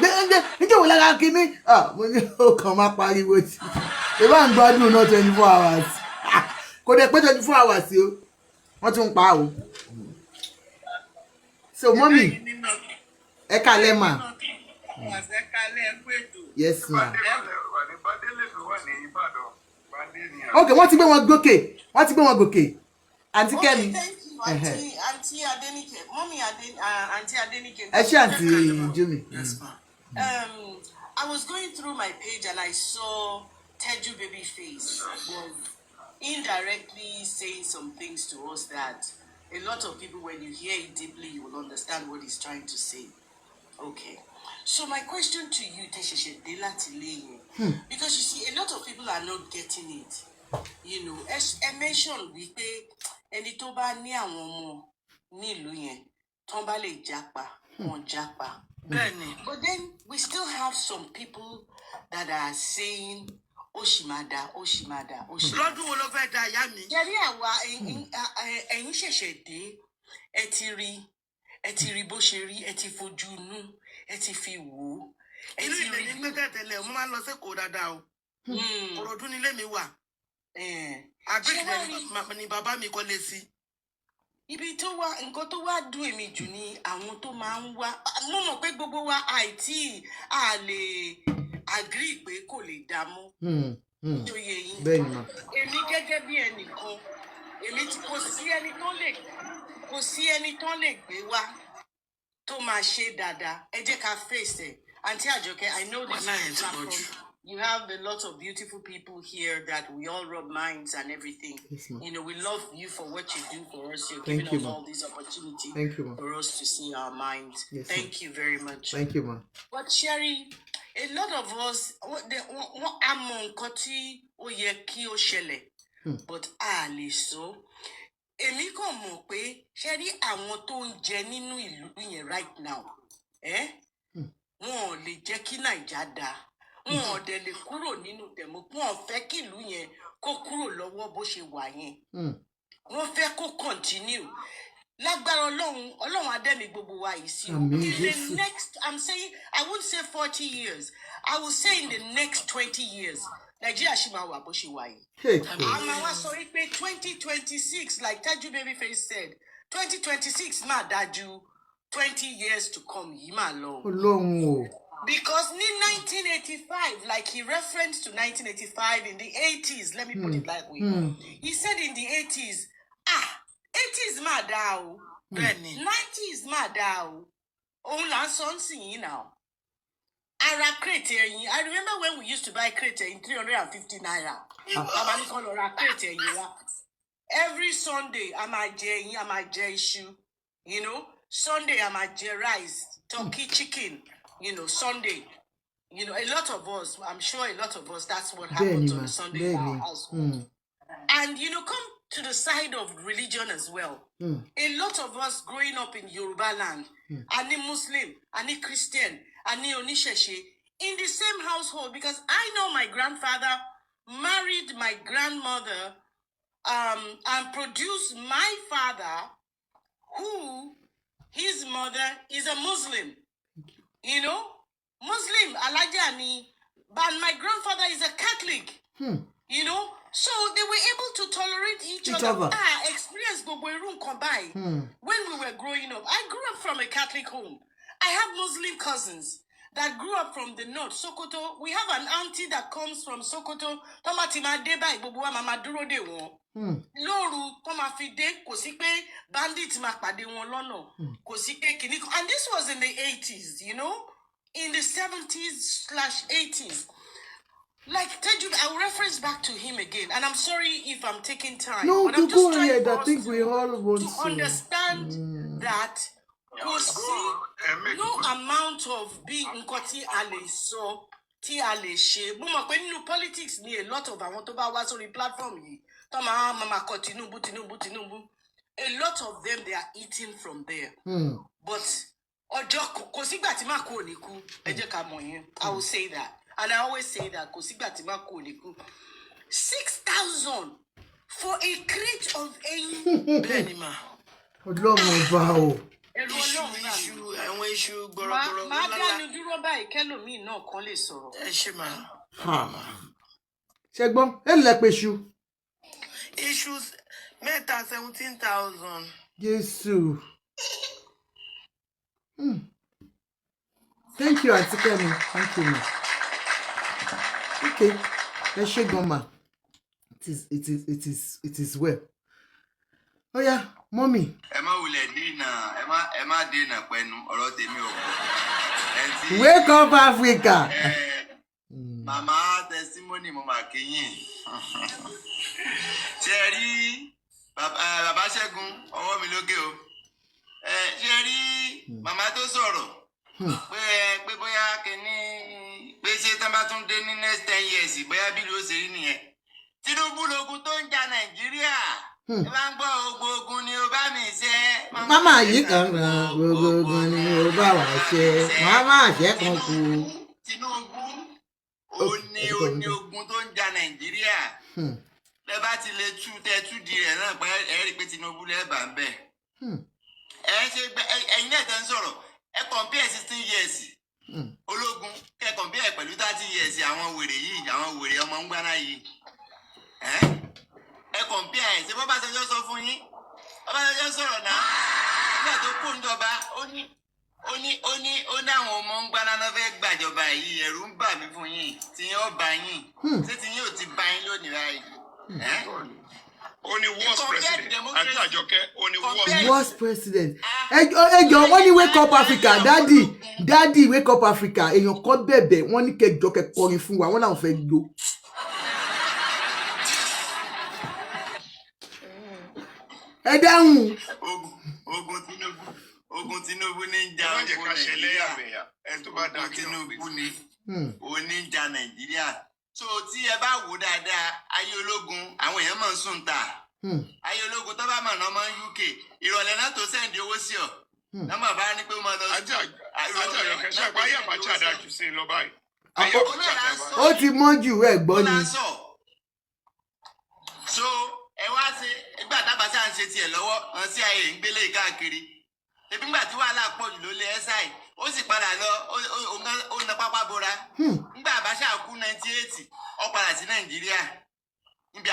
níjẹ́ wò lára kíní mo ní ó kàn máa pariwo tí ìbá ń gbádùn náà 24 hours kò dẹ̀ pé 24 hours o wọ́n tún ń pa o. So mọ́mì ẹ kálẹ́ mà. Yes ma. Okay, wọ́n ti gbé wọn gòkè àǹtí Kẹ́mi. Àǹtí Adéníkẹ́ mọ́mì àǹtí Adéníkẹ́. ẹ ṣe àǹtí Júmi. I was going through my page and I saw Teju baby face was indirectly saying some things to us that a lot of people, when you hear it deeply, you will understand what he's trying to say. Okay. So my question to you, Tesheshe Delatileyin, because you see, a lot of people are not getting it. You know, as I mentioned, we pay ẹni tó bá ní àwọn ọmọ nílùú yẹn, tán bá lè jápa, wọ́n jápa. But then we still have some people that are saying, Oshimada, Oshimada, Oshimada. Lọ́dún wo ló fẹ́ da ìyá mi? Jẹ́rí àwa ẹ̀yin ṣẹ̀ṣẹ̀ dé, ẹ ti rí bó ṣe rí, ẹ ti fojú inú, ẹ ti fi wò ó. Inú ilé ní pé tẹ̀lé mo máa ń lọ sẹ́kọ̀ọ́ dáadáa o. Kòròdú nílé mi wà. Àgbẹ̀kìlẹ̀ ni bàbá mi kọ́lé sí. Ibi tó wá nǹkan tó wá dùn èmi jù ni àwọn tó máa ń wá. Mo mọ̀ pé gbogbo wa àìtí a lè agree pé kò lè dá mọ́. Tó yẹ yín. Èmi gẹ́gẹ́ bí ẹnìkan, èmi tí kò sí ẹni tó lè gbé wá tó máa ṣe dáadáa. Ẹ jẹ́ ká face ẹ̀. Auntie Ajoke, I know this platform. You have a lot of beautiful people here that we all rub minds and everything. Yes, you know, we love you for what you do for us. You're giving us all these opportunities for us to see our minds. Yes, thank you very much. Thank you, ma. But Sherry, a lot of us, what among Koti o yeki o shele, but ali so. Èmi kàn mọ̀ pé Sherry àwọn tó ń jẹ nínú ìlú yẹn right now, wọn ò lè jẹ́ kí Naija dá. Wọn ò dẹ̀ lè kúrò nínú dẹ̀mọ́. Wọn ò fẹ́ kí ìlú yẹn kó kúrò lọ́wọ́ bó ṣe wà yẹn. Wọ́n fẹ́ kó continue. Lágbára Ọlọ́run adẹ́mi gbogbo wa yìí sí o. In the next, I'm saying, I won't say 40 years. I will say in the next 20 years, Nigeria ṣì máa wà bó ṣe wà yìí. Àmọ́ wá sọ wípé 2026, like Taju Babyface said, 2026 máa dájú 20 years to come yìí máa lọ. Ọlọ́run o. Because in 1985, like he referenced to 1985 in the 80s, let me put it that way. He said in the 80s, 80s madao, 90s madao. Only something now. Ara crate, I remember when we used to buy crate in 350 naira. Every Sunday, I'm a issue. You know, Sunday I'm a rice, turkey, chicken. You know, Sunday, you know, a lot of us, I'm sure a lot of us, that's what happens on a Sunday in our household. And, you know, come to the side of religion as well. A lot of us growing up in Yoruba land, any Muslim, any Christian, any Onisheshe, in the same household, because I know my grandfather married my grandmother and produced my father, who, his mother is a Muslim. You know, Muslim, Alajani, but my grandfather is a Catholic. You know, so they were able to tolerate each other. Experience Boboirun combined. When we were growing up, I grew up from a Catholic home. I have Muslim cousins that grew up from the north, Sokoto. We have an auntie that comes from Sokoto. Tomatima deba ibobuwa mama duro de won. Loru toma fide kò sí pé bandits ma pàdé wọn lọ́nà. Kò sí pé kini. And this was in the 80s, you know, in the 70s/80s. Like Teju, I'll reference back to him again, and I'm sorry if I'm taking time. No, but I'm just trying ahead. I think we all want to understand that no amount of being nkoti ale so ti ale she. Mo mọ̀ pé nínú politics ni a lot of àwọn tó bá wá sórí platform yìí. Toma mama ko Tinubu. A lot of them, they are eating from there. But ojo kò sígbà tí ma kú ní kú. Ẹ jẹ́ ká mọ̀ yẹn. I will say that. And I always say that kò sígbà tí ma kú ní kú. 6,000 for a crate of ẹyin. Bẹ́ẹ̀ni ma. Ọlọ́run ọba o. Iṣu àwọn iṣu gbọrọgbọrọ. Máa dánu dúró báyìí kẹ́lòmíì náà kan lè sọ̀rọ̀. Ẹ ṣe ma. Ṣẹ́gbọ́n, ẹ lẹ pe iṣu. Iṣu mẹ́ta 17,000. Jésù. Thank you, Auntie Kemi. Thank you, ma. Okay. Ẹ ṣé gan ma. It is well. Oh yeah, mommy. Ẹ má wulẹ̀ dínà, ẹ má dínà pẹ̀lú ọ̀rọ̀ tèmi o. Wake up, Africa. Màmá testimony mo mà kéyìn. Ṣé rí bàbá Ṣẹ́gun ọwọ́ mi lókè o. Ṣé rí màmá tó sọ̀rọ̀ pé bóyá kìíní pé ṣé tán bá tún dé ní next 10 years bóyá bí ló ṣe rí nìyẹn. Tinubu lógun tó ń jà Nàìjíríà. Ẹ bá ń gbọ́ ogun ni ó bá mi ṣe. Màmá yìí kan ogun ni ó bá wà ṣe. Màmá àṣẹ kan kú. Tinubu ó ní ogun tó ń jà Nàìjíríà. Lẹ bá ti lè tú di rẹ̀ náà pé ẹ rí i pé Tinubu lẹ bá ń bẹ̀. Ẹ̀yin náà tẹ́ ń sọ̀rọ̀ ẹ compare 16 years ológun kẹ compare pẹ̀lú 30 years àwọn wèrè yìí àwọn wèrè ọmọ ń gbáná yìí. Ẹ compare ẹ̀ ṣe bọ́ bá ṣẹjọ́ sọ fún yín bá ṣẹjọ́ sọ̀rọ̀ náà nígbà tó kó ń jọba ó ní àwọn ọmọ ń gbaná náà fẹ́ gbàjọba yìí ẹ̀rù ń bà mí fún yín tí yín ó bá yín ṣé tí yín ò ti bá yín lónìí báyìí. Ó ní worst president àti Àjọkẹ́ ó ní worst president. Ẹjọ́ wọ́n ní wake up Africa daddy wake up Africa èèyàn kan bẹ̀bẹ̀ wọ́n ní kẹjọ kẹkọrin fún wa wọ́n làwọn fẹ́ gbó. Ẹ dáhùn. Ogun Tinubu ní ń jà ogun Nàìjíríà ẹni tó bá dá Tinubu ní oníjà Nàìjíríà. So tí ẹ bá wò dáadáa ayé ológun àwọn èèyàn máa ń sùn ta ayé ológun tó bá mọ̀ náà máa ń UK ìrọ̀lẹ́ náà tó sẹ́ǹdì owó sí ọ náà mà bá ní pé ó máa lọ sí. Ajá Àyọkẹ́ ṣàpá ayé àbájá àdájú sí lọ báyìí. Ó ti mọ́ jù ẹ̀ gbọ́ ni. So ẹ wá ṣe ìgbà tábàṣà ń ṣe tiẹ̀ lọ́wọ́ hàn sí ayé ń gbélé káàkiri ebi ńgbà tí wàhálà pọ̀ jù ló lé ẹ́sàì ó sì padà lọ ó na pápá bora ńgbà Abacha kú 98 ó padà sí Nàìjíríà níbi